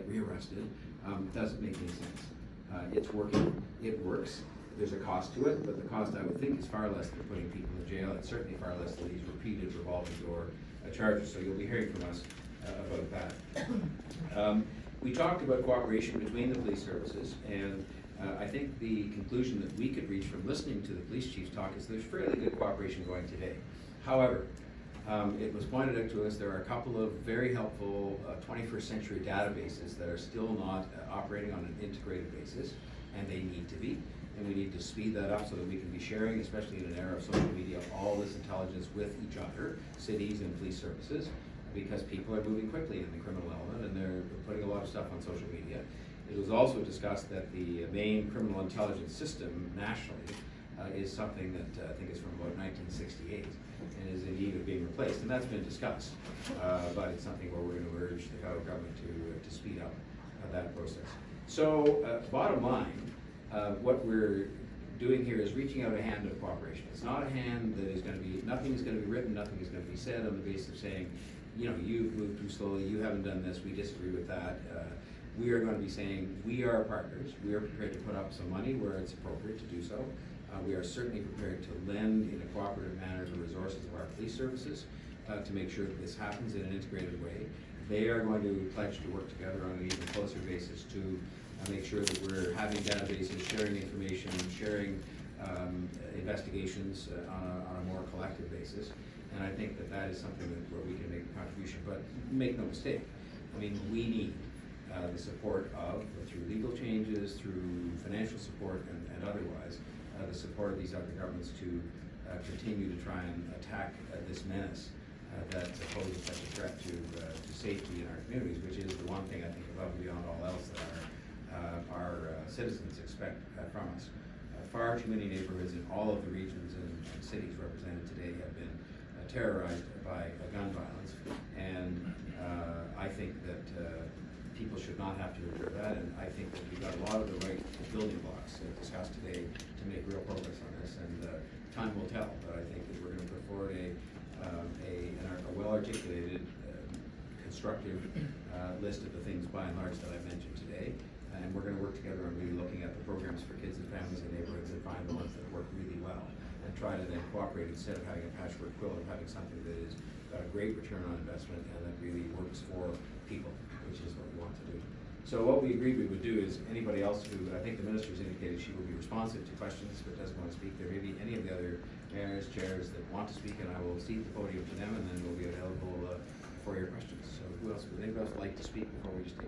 get rearrested, doesn't make any sense. It's working, it works, there's a cost to it, but the cost I would think is far less than putting people in jail. It's certainly far less than these repeated revolving door charges, so you'll be hearing from us about that. We talked about cooperation between the police services, and I think the conclusion that we could reach from listening to the police chief's talk is there's fairly good cooperation going today. However, it was pointed out to us there are a couple of very helpful 21st century databases that are still not operating on an integrated basis, and they need to be. And we need to speed that up so that we can be sharing, especially in an era of social media, all this intelligence with each other, cities and police services, because people are moving quickly in the criminal element and they're putting a lot of stuff on social media. It was also discussed that the main criminal intelligence system nationally is something that I think is from about 1968 and is in need of being replaced, and that's been discussed, but it's something where we're going to urge the federal government to speed up that process. So bottom line, what we're doing here is reaching out a hand of cooperation. It's not a hand that is going to be, nothing is going to be written, nothing is going to be said on the basis of saying, you know, you've moved too slowly, you haven't done this, we disagree with that. We are going to be saying, we are partners, we are prepared to put up some money where it's appropriate to do so. We are certainly prepared to lend in a cooperative manner the resources of our police services to make sure that this happens in an integrated way. They are going to pledge to work together on an even closer basis to make sure that we're having databases, sharing information, sharing investigations on a more collective basis. And I think that that is something that where we can make a contribution. But make no mistake, I mean, we need the support of, through legal changes, through financial support and otherwise, the support of these other governments to continue to try and attack this menace that poses such a threat to safety in our communities, which is the one thing I think above and beyond all else that our citizens expect from us. Far too many neighborhoods in all of the regions and cities represented today have been terrorized by gun violence, and I think that people should not have to endure that, and I think that we've got a lot of the right building blocks discussed today to make real progress on this, and time will tell, but I think that we're going to put forward a well-articulated, constructive list of the things by and large that I've mentioned today, and we're going to work together on really looking at the programs for kids and families and neighborhoods and find the ones that work really well, and try to then cooperate instead of having a patchwork quilt, of having something that has got a great return on investment and that really works for people, which is what we want to do. So what we agreed we would do is anybody else who, I think the minister's indicated she will be responsive to questions but doesn't want to speak. There may be any of the other mayors, chairs that want to speak, and I will cede the podium to them, and then we'll be available for your questions. So who else, would anybody else like to speak before we just take